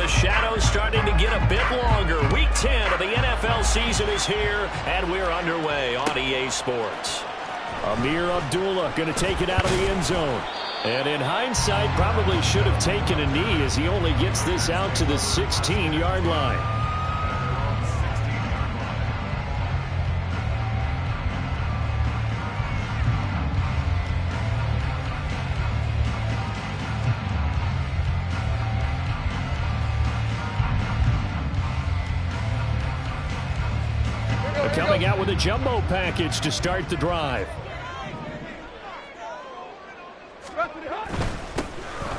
the shadows starting to get a bit longer. Week 10 of the NFL season is here, and we're underway on EA Sports. Amir Abdullah going to take it out of the end zone. And in hindsight, probably should have taken a knee as he only gets this out to the 16-yard line. Coming out with a jumbo package to start the drive.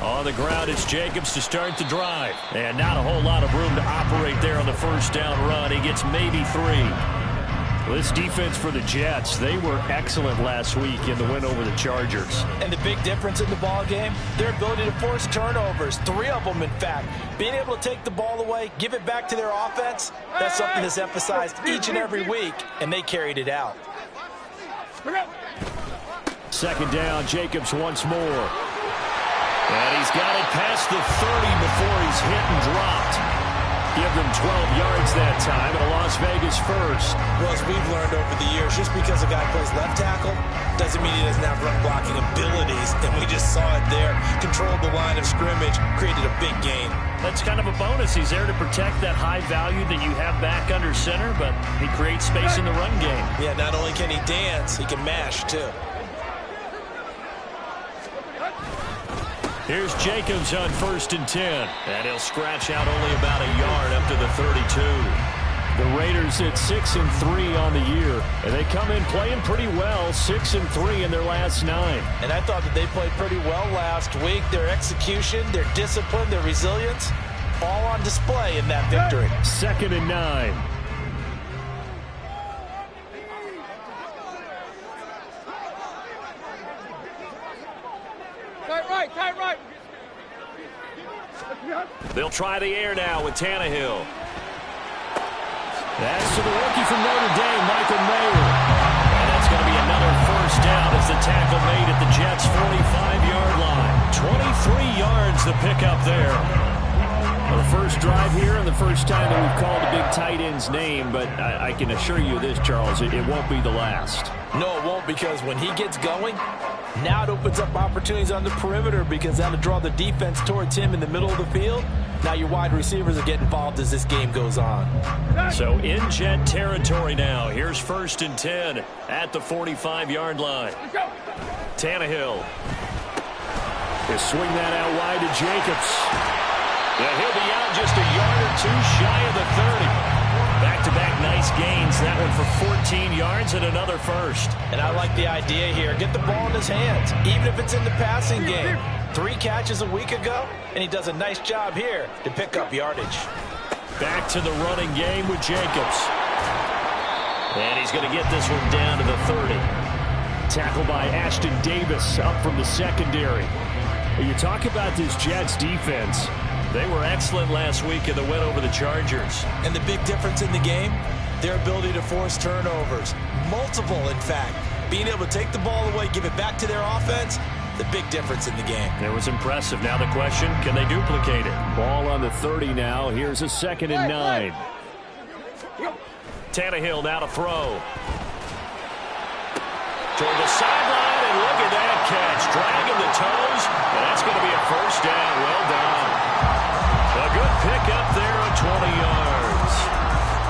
On the ground, it's Jacobs to start the drive. And not a whole lot of room to operate there on the first down run. He gets maybe 3. This defense for the Jets, they were excellent last week in the win over the Chargers. And the big difference in the ball game, their ability to force turnovers, 3 of them in fact. Being able to take the ball away, give it back to their offense, that's something that's emphasized each and every week, and they carried it out. Second down, Jacobs once more. And he's got it past the 30 before he's hit and dropped. Give them 12 yards that time, and a Las Vegas first. Well, as we've learned over the years, just because a guy plays left tackle doesn't mean he doesn't have run blocking abilities, and we just saw it there. Controlled the line of scrimmage, created a big gain. That's kind of a bonus. He's there to protect that high value that you have back under center, but he creates space in the run game. Yeah, not only can he dance, he can mash, too. Here's Jacobs on 1st and 10. And he'll scratch out only about a yard up to the 32. The Raiders at 6-3 on the year. And they come in playing pretty well, 6-3 in their last 9. And I thought that they played pretty well last week. Their execution, their discipline, their resilience, all on display in that victory. 2nd and 9. Tight right. They'll try the air now with Tannehill. That's to the rookie from Notre Dame, Michael Mayer. And that's going to be another first down as the tackle made at the Jets' 45-yard line. 23 yards the pickup there. Well, the first drive here and the first time that we've called a big tight end's name, but I can assure you this, Charles, it won't be the last. No, it won't, because when he gets going, now it opens up opportunities on the perimeter because that'll draw the defense towards him in the middle of the field. Now your wide receivers will get involved as this game goes on. So in Jet territory now. Here's 1st and 10 at the 45-yard line. Tannehill. He'll swing that out wide to Jacobs. Yeah, he'll be out just a yard or 2 shy of the 30. Back-to-back nice gains. That one for 14 yards and another first. And I like the idea here. Get the ball in his hands, even if it's in the passing game. 3 catches a week ago, and he does a nice job here to pick up yardage. Back to the running game with Jacobs. And he's going to get this one down to the 30. Tackle by Ashton Davis up from the secondary. You talk about this Jets defense. They were excellent last week in the win over the Chargers. And the big difference in the game, their ability to force turnovers. Multiple, in fact. Being able to take the ball away, give it back to their offense, the big difference in the game. It was impressive. Now the question, can they duplicate it? Ball on the 30 now. Here's a 2nd and 9. Tannehill now to throw. Toward the sideline, and look at that catch. Dragging the toes, and that's going to be a first down. Well done. A good pickup there at 20 yards.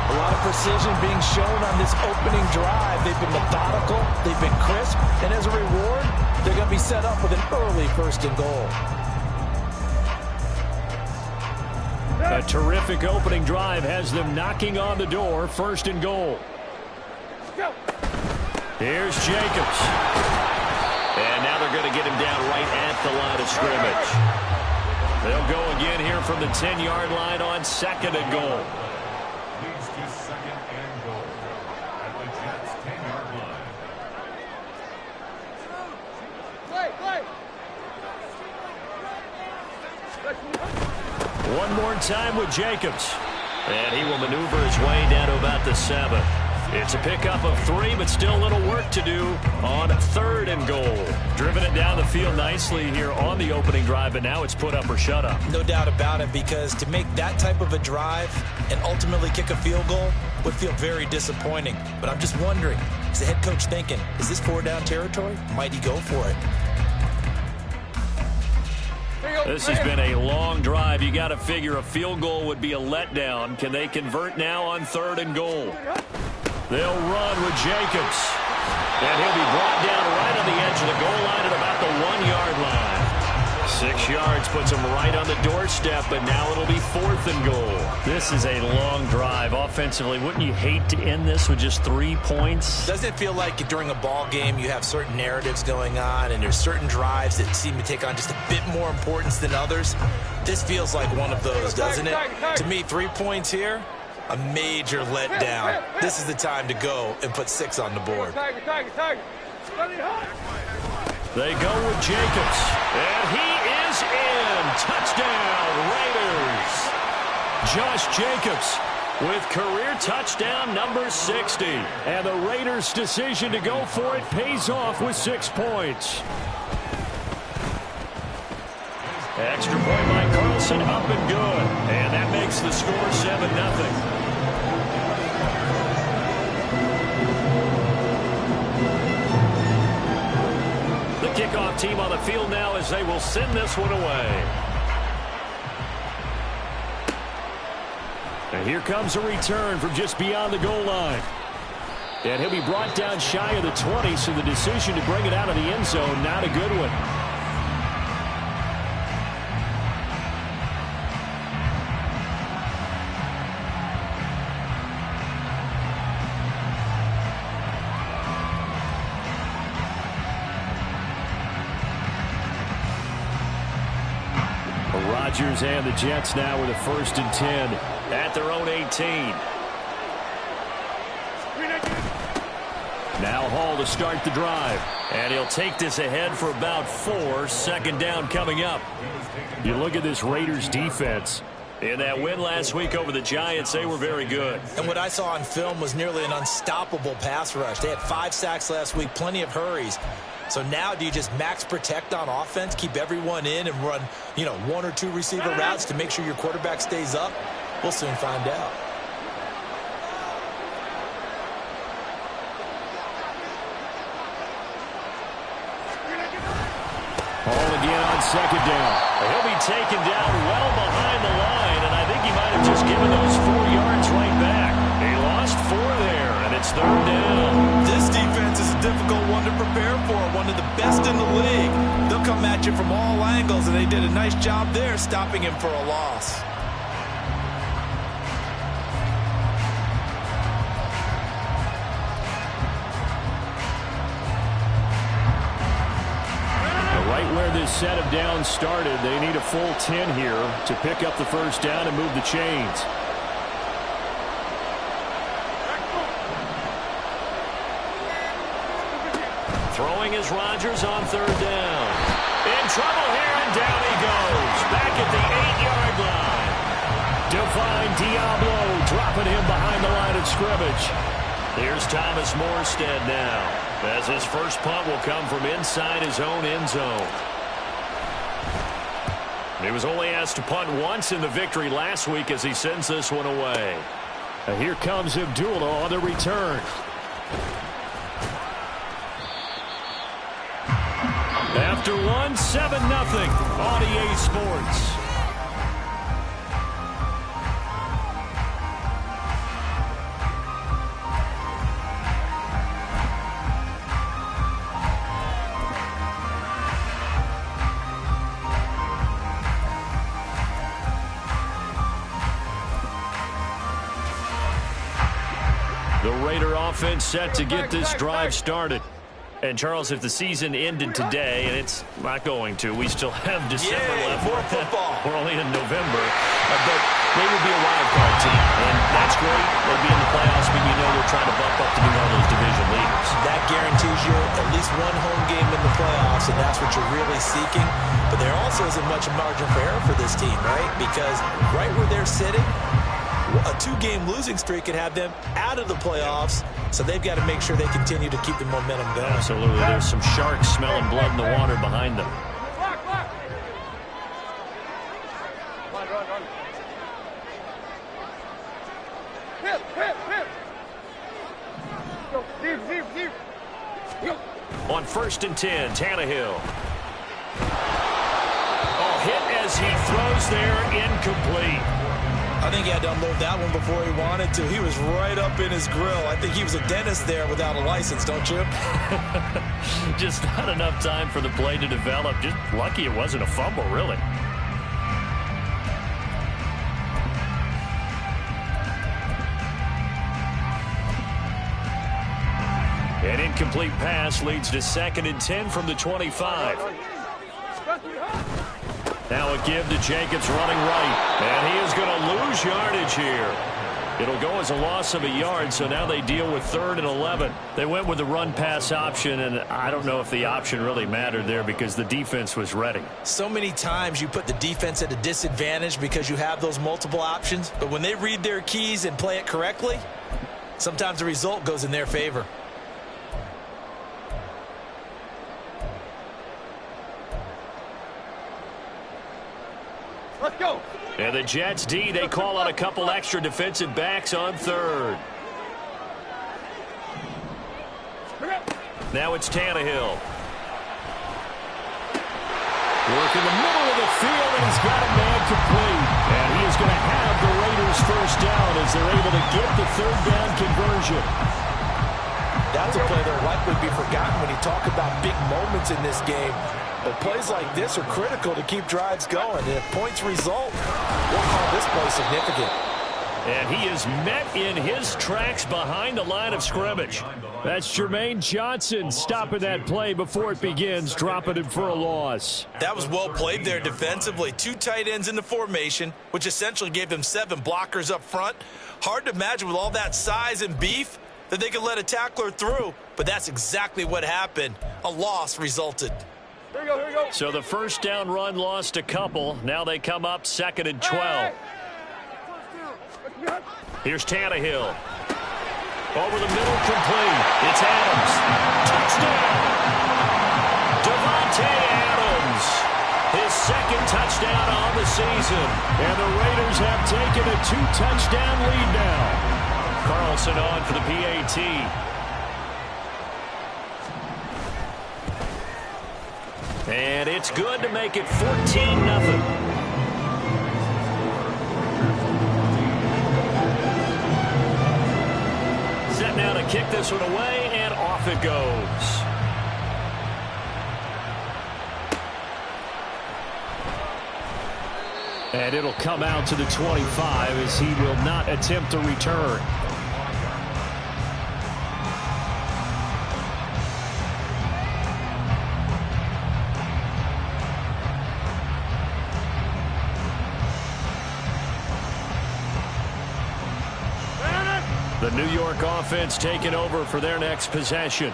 A lot of precision being shown on this opening drive. They've been methodical, they've been crisp, and as a reward, they're going to be set up with an early 1st and goal. A terrific opening drive has them knocking on the door. 1st and goal. Here's Jacobs. And now they're going to get him down right at the line of scrimmage. They'll go again here from the 10-yard line on 2nd and goal. Leads to 2nd and goal at the Jets' 10-yard line. One more time with Jacobs. And he will maneuver his way down to about the 7. It's a pickup of 3, but still a little work to do on 3rd and goal. Driven it down the field nicely here on the opening drive, but now it's put up or shut up. No doubt about it, because to make that type of a drive and ultimately kick a field goal would feel very disappointing. But I'm just wondering, is the head coach thinking, is this 4-down territory? Might he go for it? This has been a long drive. You got to figure a field goal would be a letdown. Can they convert now on 3rd and goal? They'll run with Jacobs. And he'll be brought down right on the edge of the goal line at about the 1-yard line. 6 yards puts him right on the doorstep, but now it'll be 4th and goal. This is a long drive offensively. Wouldn't you hate to end this with just 3 points? Doesn't it feel like during a ball game you have certain narratives going on and there's certain drives that seem to take on just a bit more importance than others? This feels like one of those, doesn't it? To me, 3 points here, a major letdown. This is the time to go and put 6 on the board. They go with Jacobs, and he is in. Touchdown, Raiders. Josh Jacobs with career touchdown number 60. And the Raiders' decision to go for it pays off with 6 points. Extra point by Carlson, up and good. And that makes the score 7-0. Kickoff team on the field now as they will send this one away. And here comes a return from just beyond the goal line. And he'll be brought down shy of the 20, so the decision to bring it out of the end zone, not a good one. Rodgers and the Jets now with a 1st and 10 at their own 18. Now Hall to start the drive. And he'll take this ahead for about 4. 2nd down coming up. You look at this Raiders defense. In that win last week over the Giants, they were very good. And what I saw on film was nearly an unstoppable pass rush. They had 5 sacks last week, plenty of hurries. So now do you just max protect on offense, keep everyone in and run, 1 or 2 receiver routes to make sure your quarterback stays up? We'll soon find out. Hall again on 2nd down. He'll be taken down well behind the line, and I think he might have just given those 4 yards right back. He lost 4 there, and it's 3rd down. This defense is a difficult one to prepare for, one of the best in the league. They'll come at you from all angles, and they did a nice job there stopping him for a loss. Right where this set of downs started, they need a full 10 here to pick up the 1st down and move the chains. Throwing is Rodgers on 3rd down. In trouble here, and down he goes. Back at the 8-yard line. Divine Diablo dropping him behind the line of scrimmage. Here's Thomas Morstead now, as his first punt will come from inside his own end zone. He was only asked to punt once in the victory last week as he sends this one away. And here comes Abdullah on the return. After 7-0 on EA Sports. The Raider offense set to get this drive started. And, Charles, if the season ended today, and it's not going to, we still have December left. More football. We're only in November. But they would be a wild card team. And that's great. They'd be in the playoffs, but they're trying to bump up to be one of those division leaders. That guarantees you at least one home game in the playoffs, and that's what you're really seeking. But there also isn't much margin for error for this team, right? Because right where they're sitting, A 2-game losing streak can have them out of the playoffs, so they've got to make sure they continue to keep the momentum going. Absolutely. There's some sharks smelling blood in the water behind them. On 1st and 10, Tannehill. Oh, hit as he throws there, incomplete. I think he had to unload that one before he wanted to. He was right up in his grill. I think he was a dentist there without a license, don't you? Just not enough time for the play to develop. Just lucky it wasn't a fumble, really. An incomplete pass leads to 2nd and 10 from the 25. Now a give to Jacobs running right. And he is going to lose yardage here. It'll go as a loss of a yard, so now they deal with 3rd and 11. They went with the run-pass option, and I don't know if the option really mattered there because the defense was ready. So many times you put the defense at a disadvantage because you have those multiple options, but when they read their keys and play it correctly, sometimes the result goes in their favor. Let's go. And the Jets D, they call out a couple extra defensive backs on 3rd. Now it's Tannehill. Work in the middle of the field, and he's got a man complete. And he is going to have the Raiders first down as they're able to get the 3rd down conversion. That's a play that will likely be forgotten when you talk about big moments in this game. But plays like this are critical to keep drives going. And if points result, we'll call this play significant. And he is met in his tracks behind the line of scrimmage. That's Jermaine Johnson stopping that play before it begins, dropping him for a loss. That was well played there defensively. 2 tight ends in the formation, which essentially gave them 7 blockers up front. Hard to imagine with all that size and beef that they could let a tackler through, but that's exactly what happened. A loss resulted. Here we go, here we go. So the first down run lost a couple. Now they come up 2nd and 12. Here's Tannehill. Over the middle, complete. It's Adams. Touchdown! Devontae Adams. His 2nd touchdown on the season. And the Raiders have taken a 2-touchdown lead now. Carlson on for the PAT. And it's good to make it 14-0. Set now to kick this one away, and off it goes. And it'll come out to the 25 as he will not attempt to return. The New York offense taking over for their next possession.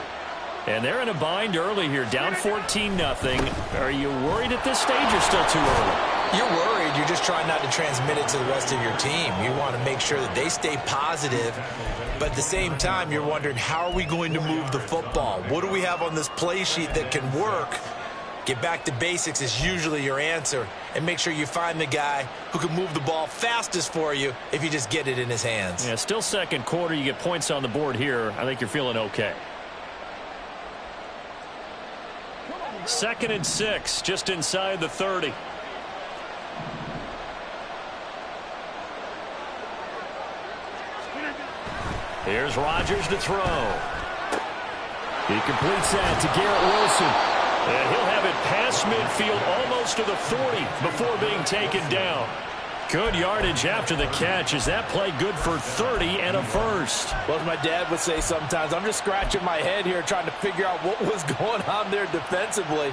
And they're in a bind early here, down 14-0. Are you worried at this stage or still too early? You're worried. You're just trying not to transmit it to the rest of your team. You want to make sure that they stay positive. But at the same time, you're wondering, how are we going to move the football? What do we have on this play sheet that can work? Get back to basics is usually your answer. And make sure you find the guy who can move the ball fastest for you if you just get it in his hands. Yeah, still 2nd quarter. You get points on the board here. I think you're feeling okay. 2nd and 6, just inside the 30. Here's Rodgers to throw. He completes that to Garrett Wilson. And he'll have it past midfield almost to the 40 before being taken down. Good yardage after the catch. Is that play good for 30 and a first? Well, as my dad would say sometimes, I'm just scratching my head here trying to figure out what was going on there defensively.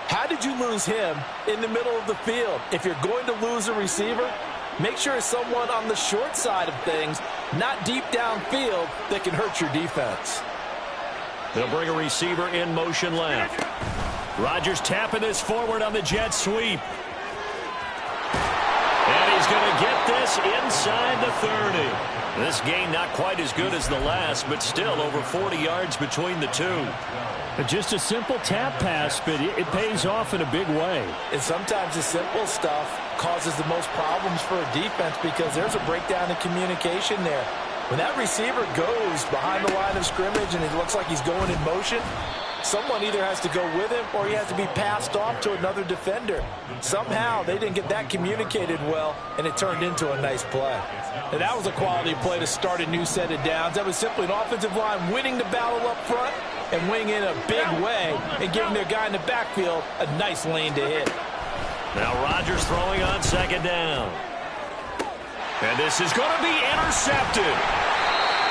How did you lose him in the middle of the field? If you're going to lose a receiver, make sure it's someone on the short side of things, not deep downfield, that can hurt your defense. They'll bring a receiver in motion left. Rodgers tapping this forward on the jet sweep. And he's going to get this inside the 30. This game not quite as good as the last, but still over 40 yards between the two. Just a simple tap pass, but it pays off in a big way. And sometimes the simple stuff causes the most problems for a defense because there's a breakdown in communication there. When that receiver goes behind the line of scrimmage and it looks like he's going in motion, someone either has to go with him or he has to be passed off to another defender. Somehow they didn't get that communicated well, and it turned into a nice play. And that was a quality play to start a new set of downs. That was simply an offensive line winning the battle up front and winning in a big way and giving their guy in the backfield a nice lane to hit. Now Rodgers throwing on second down. And this is going to be intercepted.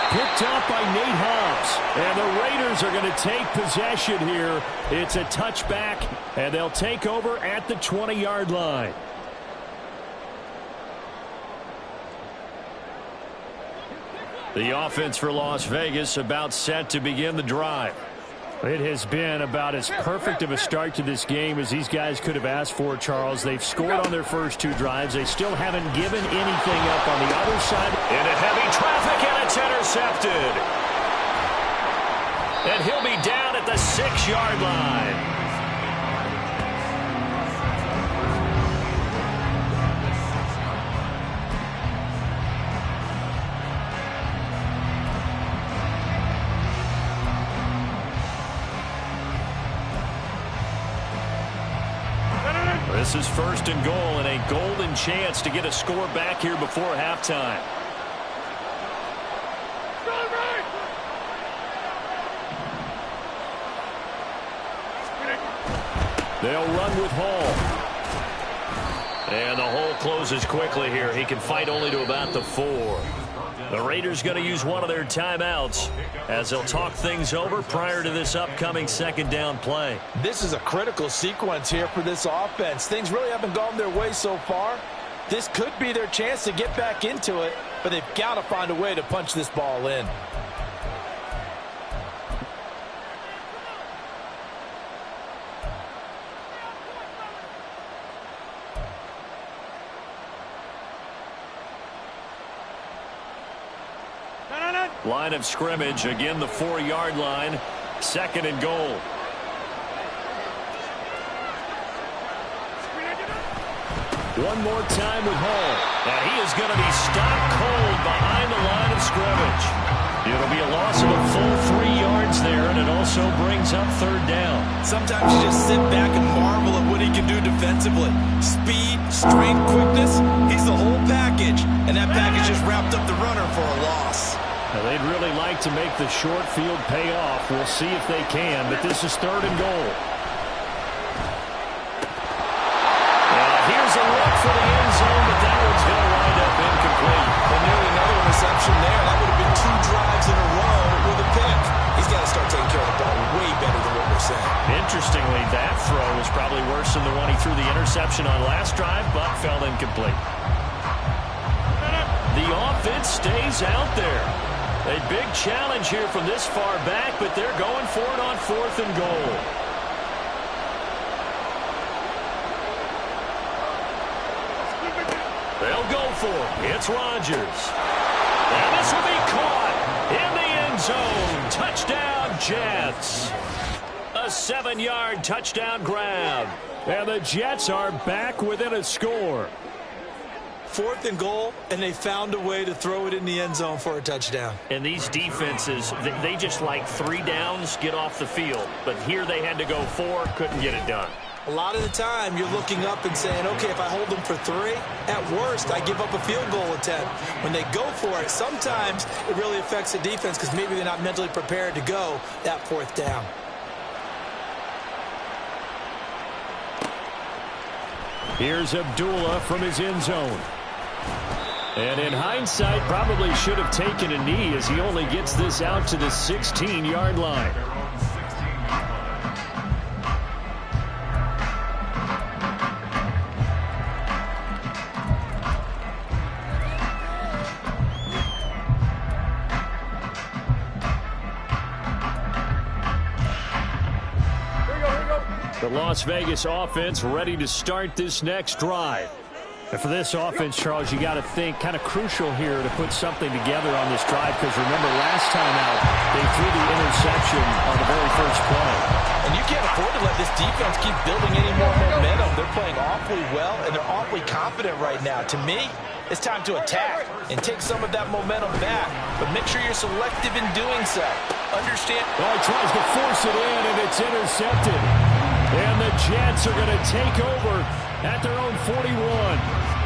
Picked up by Nate Hobbs. And the Raiders are going to take possession here. It's a touchback, and they'll take over at the 20-yard line. The offense for Las Vegas about set to begin the drive. It has been about as perfect of a start to this game as these guys could have asked for, Charles. They've scored on their first two drives. They still haven't given anything up on the other side. Into heavy traffic, and it's intercepted. And he'll be down at the 6-yard line. This is first and goal and a golden chance to get a score back here before halftime. They'll run with Hall. And the hole closes quickly here. He can fight only to about the 4. The Raiders going to use one of their timeouts as they'll talk things over prior to this upcoming second down play. This is a critical sequence here for this offense. Things really haven't gone their way so far. This could be their chance to get back into it, but they've got to find a way to punch this ball in. Line of scrimmage, again the 4-yard line, second and goal. One more time with Hall. And he is going to be stopped cold behind the line of scrimmage. It'll be a loss of a full 3 yards there, and it also brings up third down. Sometimes you just sit back and marvel at what he can do defensively. Speed, strength, quickness, he's the whole package. And that package just wrapped up the runner for a loss. Now, they'd really like to make the short field pay off. We'll see if they can, but this is third and goal. Here's a look for the end zone, but that one's going to wind up incomplete. And nearly another interception there. That would have been 2 drives in a row with a pick. He's got to start taking care of the ball way better than what we're saying. Interestingly, that throw was probably worse than the one he threw the interception on last drive, but fell incomplete. The offense stays out there. A big challenge here from this far back, but they're going for it on 4th and goal. They'll go for it. It's Rodgers. And this will be caught in the end zone. Touchdown, Jets. A 7-yard touchdown grab. And the Jets are back within a score. 4th and goal, and they found a way to throw it in the end zone for a touchdown. And these defenses, they just like 3 downs, get off the field. But here they had to go 4, couldn't get it done. A lot of the time, you're looking up and saying, okay, if I hold them for 3, at worst, I give up a field goal attempt. When they go for it, sometimes it really affects the defense because maybe they're not mentally prepared to go that 4th down. Here's Abdullah from his end zone. And in hindsight, probably should have taken a knee as he only gets this out to the 16-yard line. The Las Vegas offense ready to start this next drive. And for this offense, Charles, you got to think kind of crucial here to put something together on this drive, because remember last time out they threw the interception on the very first play. And you can't afford to let this defense keep building any more momentum. They're playing awfully well, and they're awfully confident right now. To me, it's time to attack and take some of that momentum back, but make sure you're selective in doing so. Understand? Well, he tries to force it in, and it's intercepted. And the Jets are going to take over at their own 41.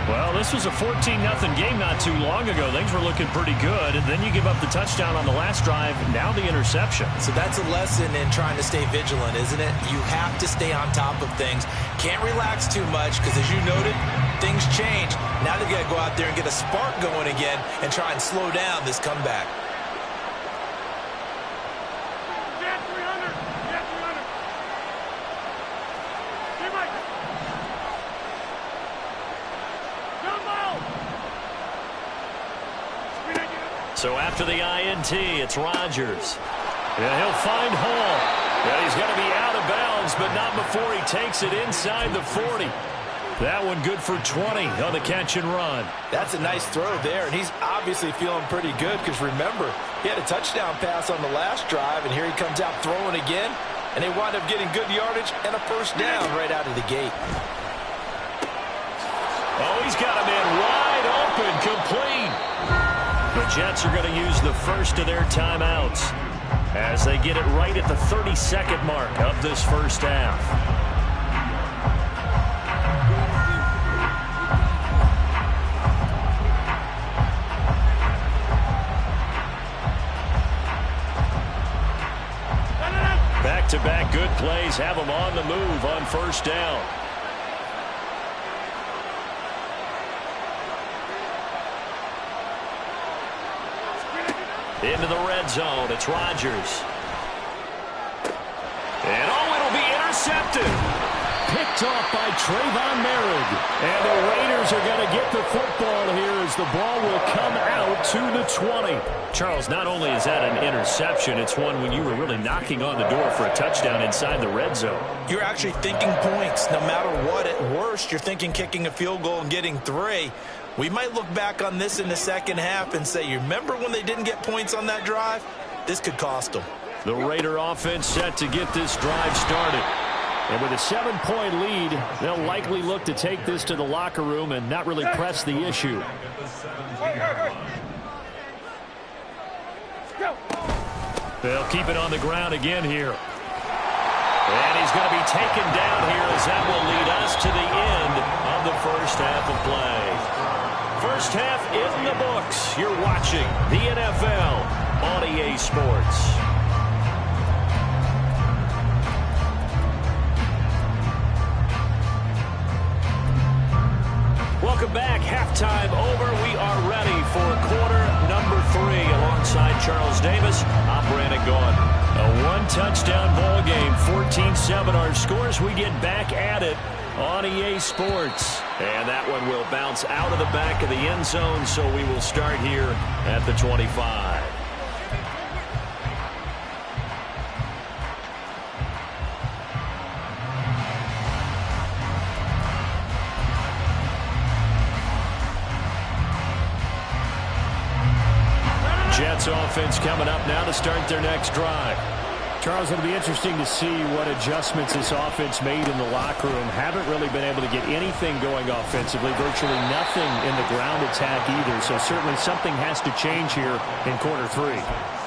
Well, this was a 14-0 game not too long ago. Things were looking pretty good, and then you give up the touchdown on the last drive, now the interception. So that's a lesson in trying to stay vigilant, isn't it? You have to stay on top of things. Can't relax too much, because as you noted, things change. Now they've got to go out there and get a spark going again and try and slow down this comeback. So after the INT, it's Rodgers. Yeah, he'll find Hall. Yeah, he's going to be out of bounds, but not before he takes it inside the 40. That one good for 20 on the catch and run. That's a nice throw there, and he's obviously feeling pretty good, because remember, he had a touchdown pass on the last drive, and here he comes out throwing again, and they wind up getting good yardage and a first down right out of the gate. Oh, he's got a man wide open, complete. The Jets are going to use the first of their timeouts as they get it right at the 30-second mark of this first half. Back-to-back good plays have them on the move on first down. Into the red zone, it's Rodgers. And it'll be intercepted. Picked off by Trayvon Merrick. And the Raiders are going to get the football here as the ball will come out to the 20. Charles, not only is that an interception, it's one when you were really knocking on the door for a touchdown inside the red zone. You're actually thinking points. No matter what, at worst, you're thinking kicking a field goal and getting 3. We might look back on this in the second half and say, you remember when they didn't get points on that drive? This could cost them. The Raider offense set to get this drive started. And with a 7-point lead, they'll likely look to take this to the locker room and not really press the issue. They'll keep it on the ground again here. And he's going to be taken down here as that will lead us to the end of the first half of play. First half in the books. You're watching the NFL on EA Sports. Welcome back. Halftime over. We are ready for quarter number 3 alongside Charles Davis. I'm Brandon Gaudin. A one-touchdown ball game, 14-7 our scores. We get back at it on EA Sports. And that one will bounce out of the back of the end zone, so we will start here at the 25. Jets offense coming up now to start their next drive. Charles, it'll be interesting to see what adjustments this offense made in the locker room. Haven't really been able to get anything going offensively, virtually nothing in the ground attack either. So certainly something has to change here in quarter 3.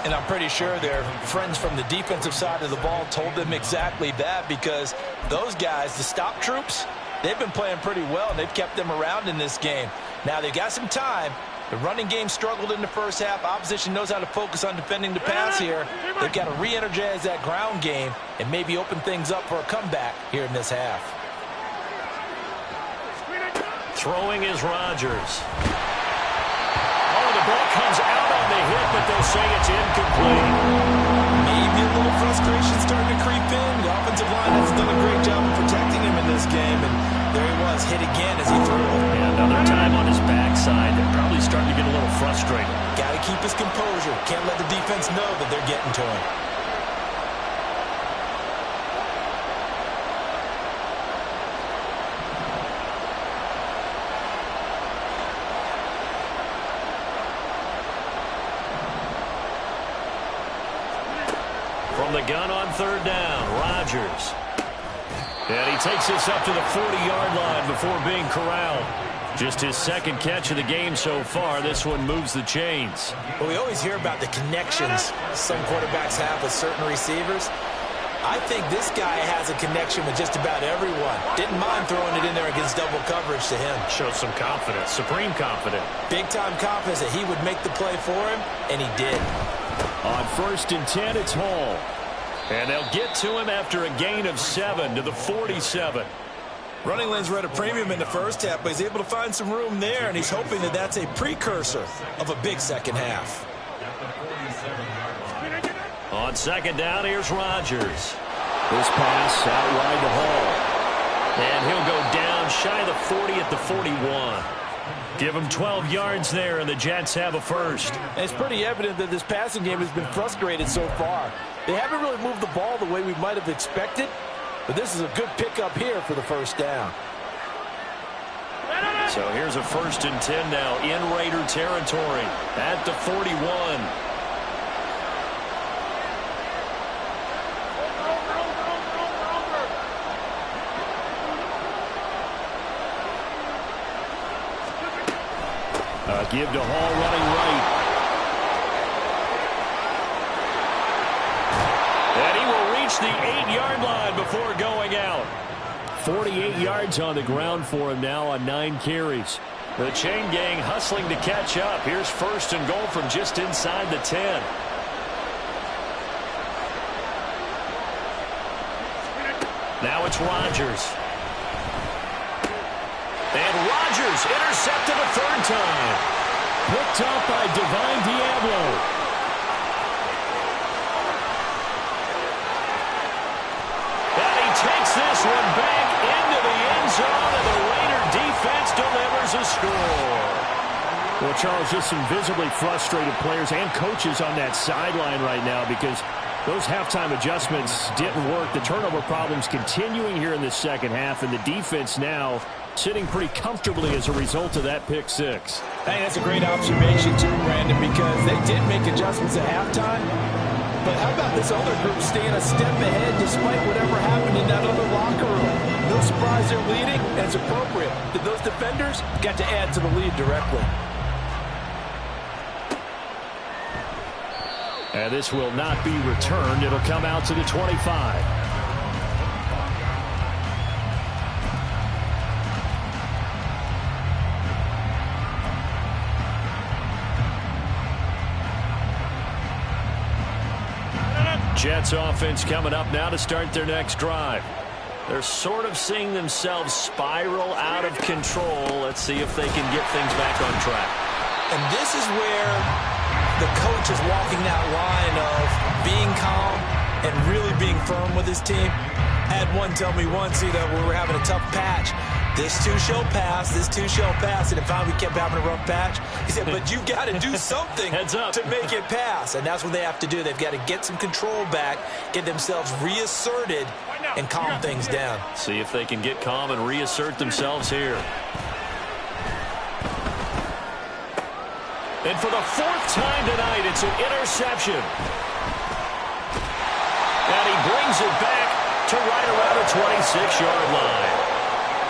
And I'm pretty sure their friends from the defensive side of the ball told them exactly that, because those guys, the stop troops, they've been playing pretty well, and they've kept them around in this game. Now they've got some time. The running game struggled in the first half. Opposition knows how to focus on defending the pass here. They've got to re-energize that ground game and maybe open things up for a comeback here in this half. Throwing is Rodgers. Oh, the ball comes out on the hit, but they'll say it's incomplete. Maybe a little frustration starting to creep in. The offensive line has done a great job of protecting him in this game, and there he was, hit again as he threw it. Yeah, another time on his backside. They're probably starting to get a little frustrated. Got to keep his composure. Can't let the defense know that they're getting to him. From the gun on third down, Rodgers. And he takes this up to the 40-yard line before being corralled. Just his second catch of the game so far. This one moves the chains. Well, we always hear about the connections some quarterbacks have with certain receivers. I think this guy has a connection with just about everyone. Didn't mind throwing it in there against double coverage to him. Shows some confidence, supreme confidence. Big-time confidence that he would make the play for him, and he did. On 1st and 10, it's Hall. And they'll get to him after a gain of 7 to the 47. Running lanes were at a premium in the first half, but he's able to find some room there, and he's hoping that that's a precursor of a big second half. On second down, here's Rodgers. This pass out wide to Hall. And he'll go down shy of the 40 at the 41. Give him 12 yards there, and the Jets have a first. And it's pretty evident that this passing game has been frustrated so far. They haven't really moved the ball the way we might have expected, but this is a good pickup here for the first down. So here's a 1st and 10 now in Raider territory at the 41. Give to Hall running right. And he will reach the 8-yard line before going out. 48 yards on the ground for him now on 9 carries. The chain gang hustling to catch up. Here's 1st and goal from just inside the 10. Now it's Rodgers. And Rodgers intercepted a 3rd time. Picked up by Divine Diablo. And he takes this one back into the end zone, and the Raider defense delivers a score. Well, Charles, just some visibly frustrated players and coaches on that sideline right now because those halftime adjustments didn't work. The turnover problems continuing here in the second half, and the defense now sitting pretty comfortably as a result of that pick six. I think that's a great observation, too, Brandon, because they did make adjustments at halftime. But how about this other group staying a step ahead despite whatever happened in that other locker room? No surprise they're leading, and it's appropriate that those defenders got to add to the lead directly. And this will not be returned. It'll come out to the 25. Jets offense coming up now to start their next drive. They're sort of seeing themselves spiral out of control. Let's see if they can get things back on track. And this is where the coach is walking that line of being calm and really being firm with his team. I had one tell me once, we were having a tough patch. This too shall pass, this too shall pass. And finally we kept having a rough patch. He said, but you got to do something to make it pass. And that's what they have to do. They've got to get some control back, get themselves reasserted, and calm things down. See if they can get calm and reassert themselves here. And for the 4th time tonight, it's an interception. And he brings it back to right around the 26-yard line.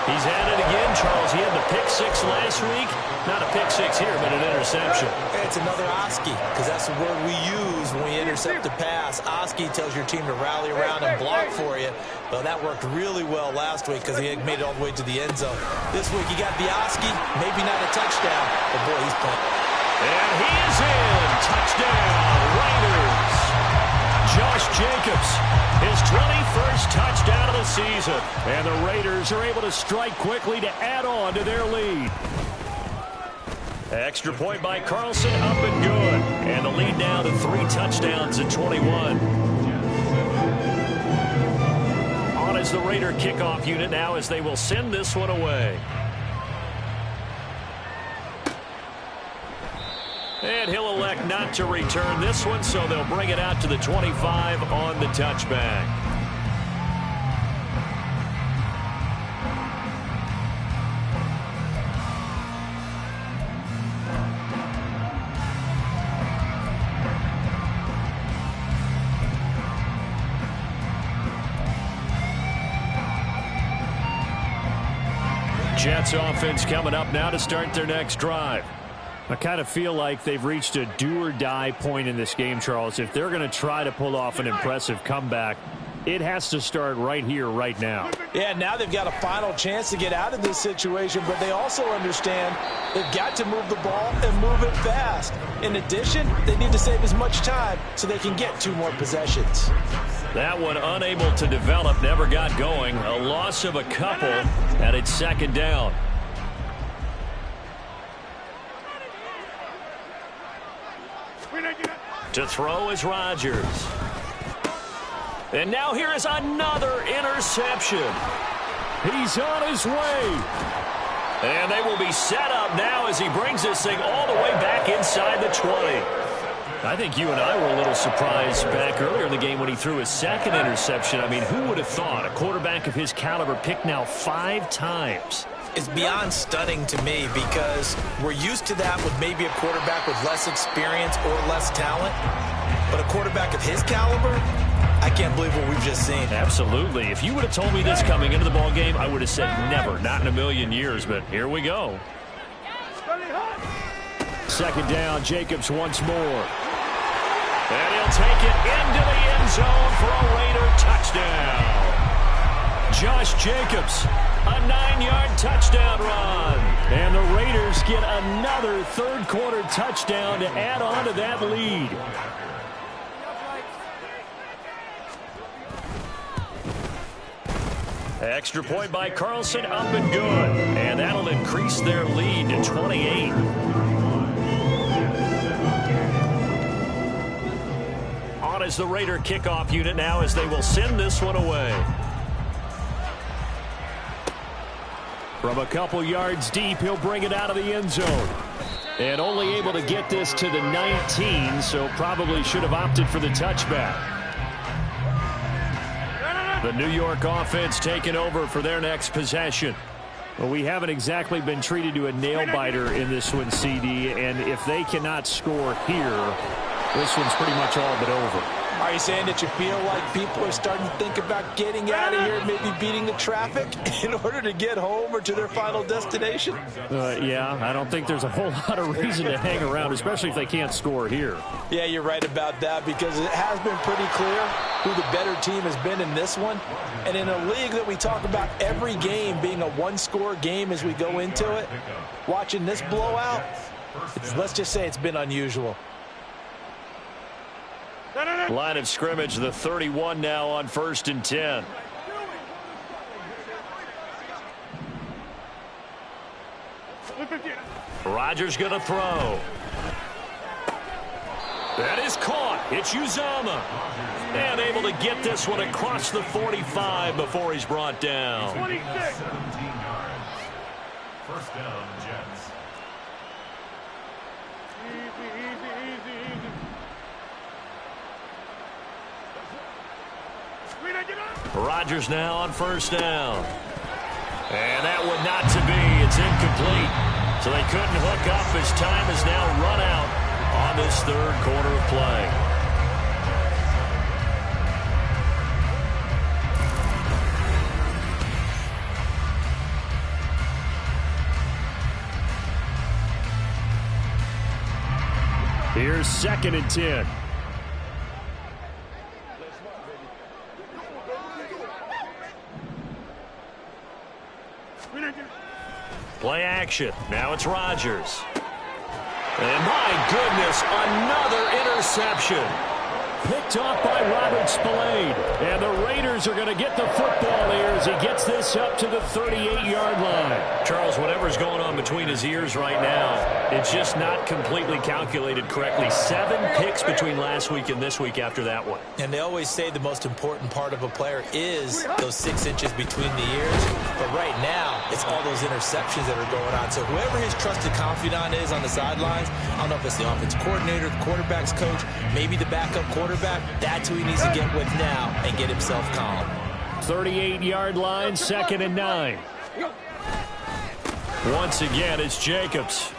He's had it again, Charles. He had the pick six last week. Not a pick six here, but an interception. It's another Oski, because that's the word we use when we intercept a pass. Oski tells your team to rally around and block for you. Well, that worked really well last week because he had made it all the way to the end zone. This week he got the Oski, maybe not a touchdown, but boy, he's playing. And he is in. Touchdown, Raiders. Josh Jacobs, his 21st touchdown of the season. And the Raiders are able to strike quickly to add on to their lead. Extra point by Carlson, up and good. And the lead now to 3 touchdowns at 21. On as the Raider kickoff unit now as they will send this one away. And he'll elect not to return this one, so they'll bring it out to the 25 on the touchback. Jets offense coming up now to start their next drive. I kind of feel like they've reached a do-or-die point in this game, Charles. If they're going to try to pull off an impressive comeback, it has to start right here, right now. Yeah, now they've got a final chance to get out of this situation, but they also understand they've got to move the ball and move it fast. In addition, they need to save as much time so they can get 2 more possessions. That one unable to develop, never got going. A loss of a couple, and it's second down. To throw is Rodgers. And now here is another interception. He's on his way. And they will be set up now as he brings this thing all the way back inside the 20. I think you and I were a little surprised back earlier in the game when he threw his second interception. I mean, who would have thought a quarterback of his caliber picked now 5 times? It's beyond stunning to me because we're used to that with maybe a quarterback with less experience or less talent. But a quarterback of his caliber, I can't believe what we've just seen. Absolutely. If you would have told me this coming into the ball game, I would have said never, not in a million years. But here we go. Second down, Jacobs once more. And he'll take it into the end zone for a Raider touchdown. Josh Jacobs, a 9-yard touchdown run. And the Raiders get another third-quarter touchdown to add on to that lead. Extra point by Carlson, up and good. And that'll increase their lead to 28. On is the Raider kickoff unit now as they will send this one away. From a couple yards deep, he'll bring it out of the end zone. And only able to get this to the 19, so probably should have opted for the touchback. The New York offense taking over for their next possession. Well, we haven't exactly been treated to a nail-biter in this one, CD, and if they cannot score here, this one's pretty much all but over. Are you saying that you feel like people are starting to think about getting out of here, maybe beating the traffic in order to get home or to their final destination? Yeah, I don't think there's a whole lot of reason to hang around, especially if they can't score here. Yeah, you're right about that because it has been pretty clear who the better team has been in this one. And in a league that we talk about every game being a one-score game as we go into it, watching this blowout, let's just say it's been unusual. Line of scrimmage, the 31 now on 1st and 10. Rodgers going to throw. That is caught. It's Uzama. And able to get this one across the 45 before he's brought down. 17 yards. First down, Jets. Rodgers now on 1st down. And that one not to be. It's incomplete. So they couldn't hook up as time has now run out on this 3rd quarter of play. Here's 2nd and 10. Play action. Now it's Rodgers. And my goodness, another interception. Picked off by Robert Spillane. And the Raiders are going to get the football here as he gets this up to the 38-yard line. Charles, whatever's going on between his ears right now, it's just not completely calculated correctly. 7 picks between last week and this week after that one. And they always say the most important part of a player is those 6 inches between the ears. But right now, it's all those interceptions that are going on. So whoever his trusted confidant is on the sidelines, I don't know if it's the offensive coordinator, the quarterback's coach, maybe the backup quarterback, that's who he needs to get with now and get himself calm. 38-yard line, 2nd and 9. Once again, it's Jacobs.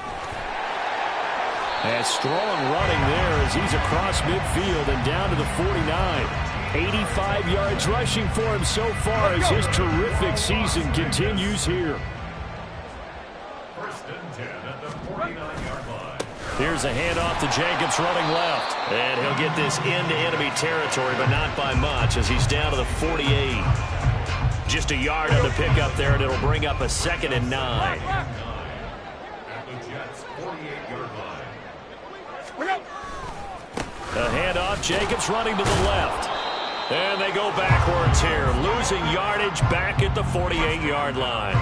And strong running there as he's across midfield and down to the 49. 85 yards rushing for him so far as his terrific season continues here. Here's a handoff to Jacobs running left. And he'll get this into enemy territory, but not by much as he's down to the 48. Just a yard on the pickup there, and it'll bring up a 2nd and 9. At the Jets' 48-yard line. A handoff, Jacobs running to the left. And they go backwards here, losing yardage back at the 48-yard line.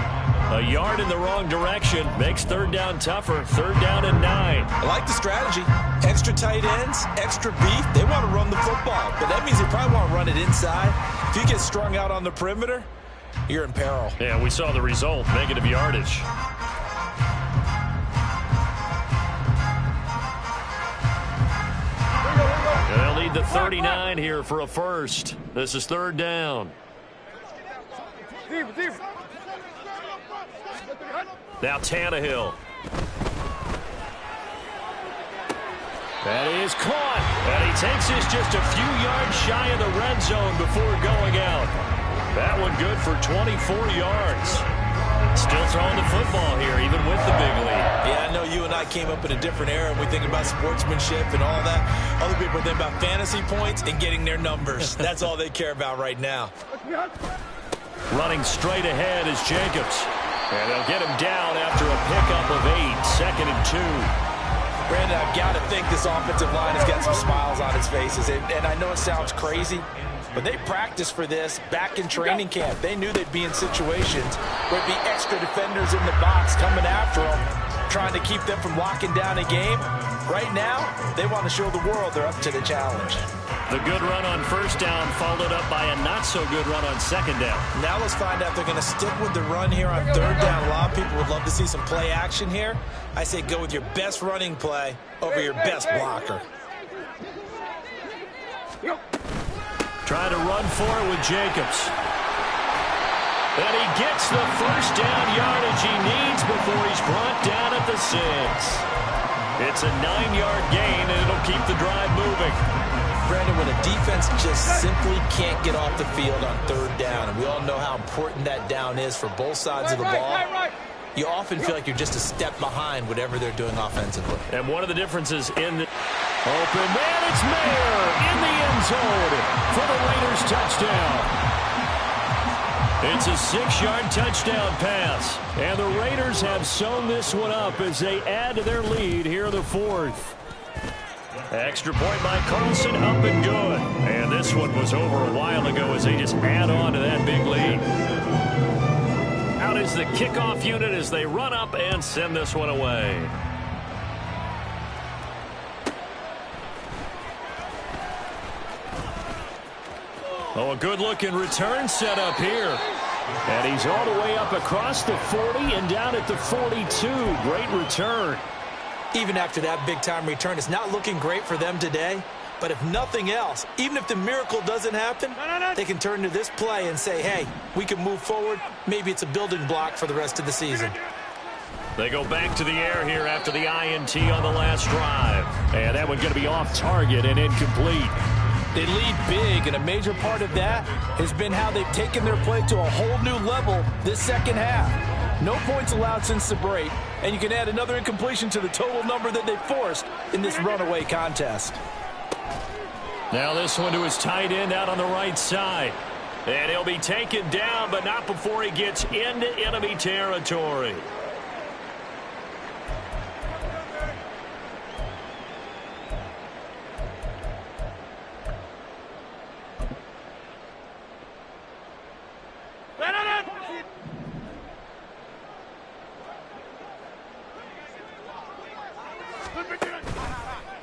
A yard in the wrong direction makes 3rd down tougher. 3rd down and 9. I like the strategy. Extra tight ends, extra beef. They want to run the football, but that means they probably want to run it inside. If you get strung out on the perimeter, you're in peril. Yeah, we saw the result, negative yardage. They'll need the 39 here for a first. This is 3rd down. Now Tannehill. That is caught. And he takes this just a few yards shy of the red zone before going out. That one good for 24 yards. Still throwing the football here, even with the big lead. Yeah, I know you and I came up in a different era, and we think about sportsmanship and all that. Other people think about fantasy points and getting their numbers. That's all they care about right now. Running straight ahead is Jacobs. And they'll get him down after a pickup of 8, 2nd and 2. Brandon, I've got to think this offensive line has got some smiles on its faces. And I know it sounds crazy, but they practiced for this back in training camp. They knew they'd be in situations where it'd be extra defenders in the box coming after them, trying to keep them from locking down a game. Right now, they want to show the world they're up to the challenge. The good run on 1st down followed up by a not-so-good run on 2nd down. Now let's find out if they're going to stick with the run here on 3rd down. A lot of people would love to see some play action here. I say go with your best running play over your best blocker. Trying to run for it with Jacobs. And he gets the 1st down yardage he needs before he's brought down at the 6. It's a 9-yard gain, and it'll keep the drive moving. Brandon, when a defense just simply can't get off the field on 3rd down, and we all know how important that down is for both sides of the ball, you often feel like you're just a step behind whatever they're doing offensively. And one of the differences in the open man, it's Mayer in the end zone for the Raiders touchdown. It's a 6-yard touchdown pass, and the Raiders have sewn this one up as they add to their lead here in the 4th. Extra point by Carlson, up and good. And this one was over a while ago as they just add on to that big lead. Out is the kickoff unit as they run up and send this one away. Oh, a good-looking return set up here. And he's all the way up across the 40 and down at the 42. Great return. Even after that big-time return, it's not looking great for them today. But if nothing else, even if the miracle doesn't happen, they can turn to this play and say, hey, we can move forward. Maybe it's a building block for the rest of the season. They go back to the air here after the INT on the last drive. And that one's going to be off target and incomplete. They lead big, and a major part of that has been how they've taken their play to a whole new level this second half. No points allowed since the break, and you can add another incompletion to the total number that they forced in this runaway contest. Now this one to his tight end out on the right side. And he'll be taken down, but not before he gets into enemy territory.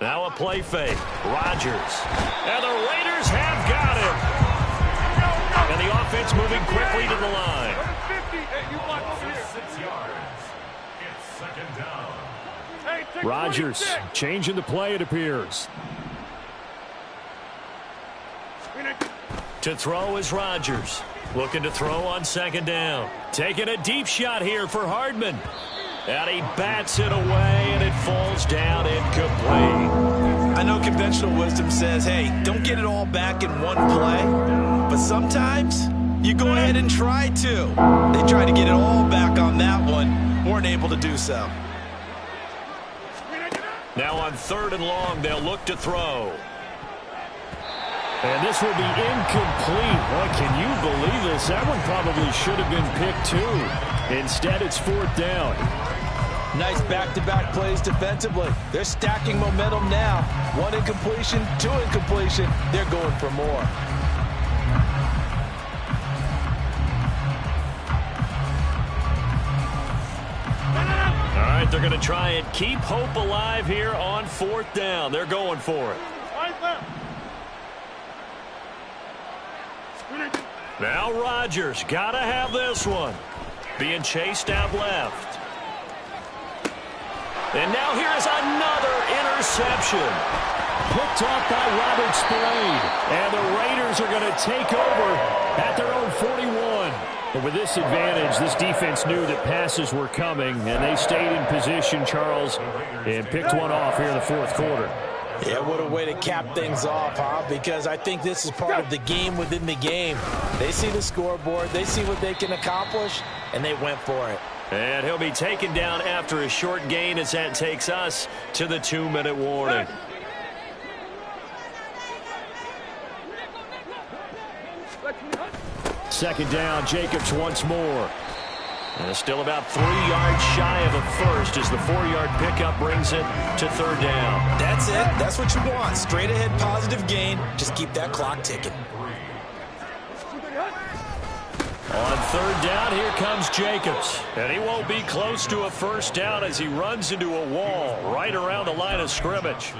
Now a play fake. Rodgers. And the Raiders have got him. And the offense moving quickly to the line. 6 yards. It's 2nd down. Rodgers changing the play, it appears. To throw is Rodgers. Looking to throw on 2nd down. Taking a deep shot here for Hardman. And he bats it away, and it falls down incomplete. I know conventional wisdom says, hey, don't get it all back in one play. But sometimes you go ahead and try to. They tried to get it all back on that one. Weren't able to do so. Now on 3rd and long, they'll look to throw. And this will be incomplete. Boy, can you believe this? That one probably should have been picked too. Instead, it's 4th down. Nice back-to-back plays defensively. They're stacking momentum now. 1 incompletion, 2 incompletion. They're going for more. All right, they're going to try and keep hope alive here on 4th down. They're going for it. Now Rodgers, got to have this one. Being chased out left. And now here is another interception. Picked off by Robert Spillane. And the Raiders are going to take over at their own 41. But with this advantage, this defense knew that passes were coming, and they stayed in position, Charles, and picked one off here in the 4th quarter. Yeah, what a way to cap things off, huh? Because I think this is part of the game within the game. They see the scoreboard, they see what they can accomplish, and they went for it. And he'll be taken down after a short gain as that takes us to the 2-minute warning. Second down, Jacobs once more. And still about 3 yards shy of a first as the 4-yard pickup brings it to 3rd down. That's it. That's what you want. Straight ahead positive gain. Just keep that clock ticking. On 3rd down, here comes Jacobs. And he won't be close to a first down as he runs into a wall right around the line of scrimmage.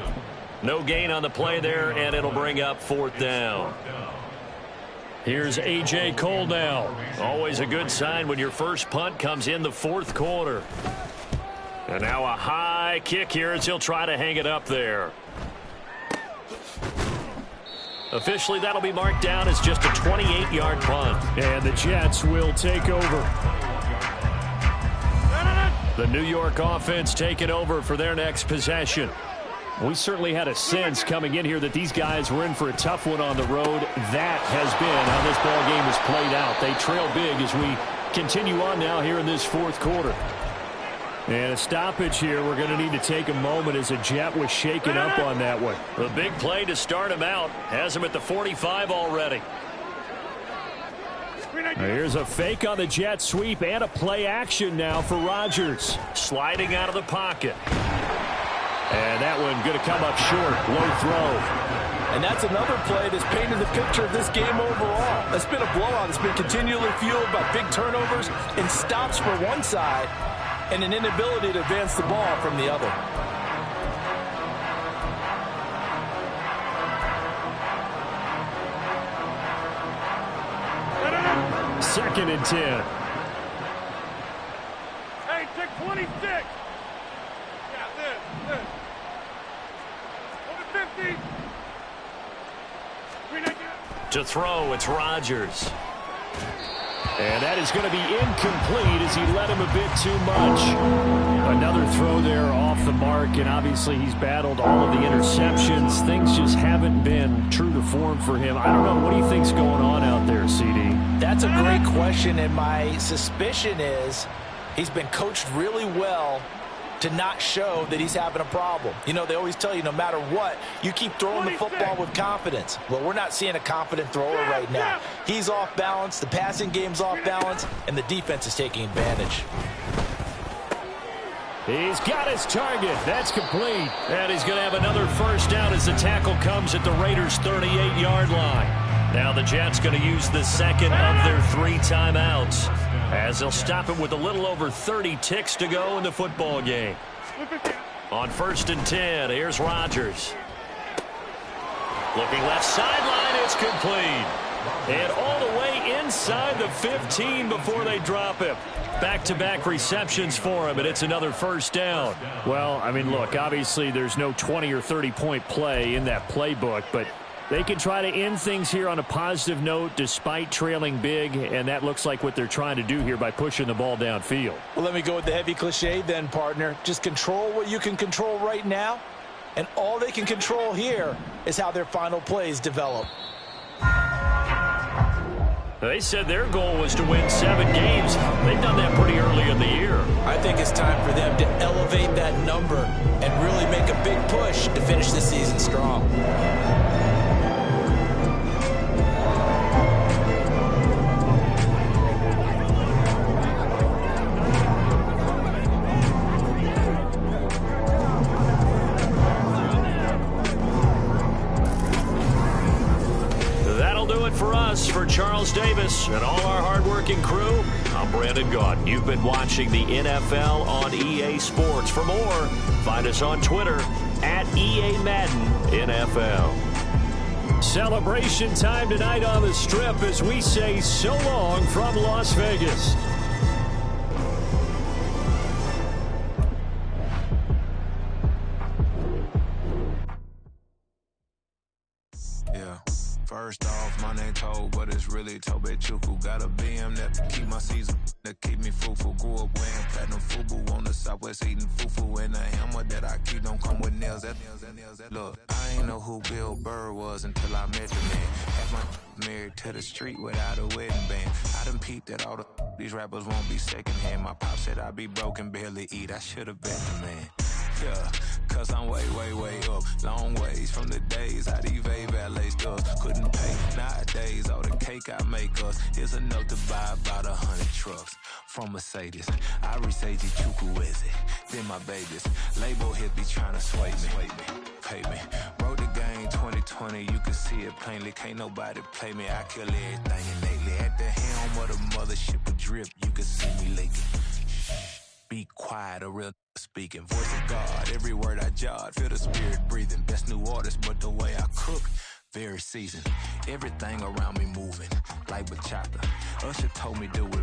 No gain on the play there, and it'll bring up 4th down. Here's A.J. Cole now. Always a good sign when your first punt comes in the 4th quarter. And now a high kick here as he'll try to hang it up there. Officially, that'll be marked down as just a 28-yard punt. And the Jets will take over. The New York offense taking over for their next possession. We certainly had a sense coming in here that these guys were in for a tough one on the road. That has been how this ball game has played out. They trail big as we continue on now here in this 4th quarter. And a stoppage here. We're going to need to take a moment as a Jet was shaken up on that one. The big play to start him out. Has him at the 45 already. Here's a fake on the Jet sweep and a play action now for Rodgers. Sliding out of the pocket. And that one going to come up short. Low throw. And that's another play that's painted the picture of this game overall. It's been a blowout. It's been continually fueled by big turnovers and stops for one side and an inability to advance the ball from the other. Second and 10. Hey, take 26. Yeah, this. Over 50. To throw, it's Rodgers. And that is going to be incomplete as he let him a bit too much. Another throw there off the mark, and obviously he's battled all of the interceptions. Things just haven't been true to form for him. I don't know. What do you think's going on out there, CD? That's a great question, and my suspicion is he's been coached really well to not show that he's having a problem. You know, they always tell you no matter what, you keep throwing the football with confidence. Well, we're not seeing a confident thrower right now. He's off balance, the passing game's off balance, and the defense is taking advantage. He's got his target. That's complete. And he's going to have another first down as the tackle comes at the Raiders' 38-yard line. Now the Jets going to use the second of their 3 timeouts, as they'll stop it with a little over 30 ticks to go in the football game. On 1st and 10, here's Rodgers. Looking left sideline, it's complete. And all the way inside the 15 before they drop him. Back-to-back receptions for him, and it's another first down. Well, I mean, look, obviously there's no 20 or 30-point play in that playbook, but they can try to end things here on a positive note despite trailing big, and that looks like what they're trying to do here by pushing the ball downfield. Well, let me go with the heavy cliche then, partner. Just control what you can control right now, and all they can control here is how their final plays develop. They said their goal was to win 7 games. They've done that pretty early in the year. I think it's time for them to elevate that number and really make a big push to finish the season strong. That'll do it for us. For Charles Davis and all our hardworking crew, I'm Brandon Gaudin. You've been watching the NFL on EA Sports. For more, find us on Twitter at EA Madden NFL. Celebration time tonight on the Strip as we say so long from Las Vegas. Yeah. First off, my name Toad, but it's really Tobe Chuku. Got a BM that keep my season, that keep me fruitful. Grew up wearing platinum FUBU on the Southwest eating fufu. And a hammer that I keep don't come with nails. Look, I ain't know who Bill Burr was until I met the man. Had my married to the street without a wedding band. I done peeped that all these rappers won't be secondhand. My pop said I'd be broken, barely eat. I should've bet the man. Yeah, cause I'm way up. Long ways from the days how these valet stores couldn't pay. Nowadays, all the cake I make us is enough to buy about 100 trucks from Mercedes. I resage Chukwueze, then my babies. Label hit be trying to sway me, pay me. Wrote the game 2020, you can see it plainly. Can't nobody play me, I kill everything innately. At the helm of the mothership with drip, you can see me leaking. Be quiet, a real speaking. Voice of God, every word I jot. Feel the spirit breathing. Best new artist, but the way I cook, very seasoned. Everything around me moving, like bachata. Usher told me do it.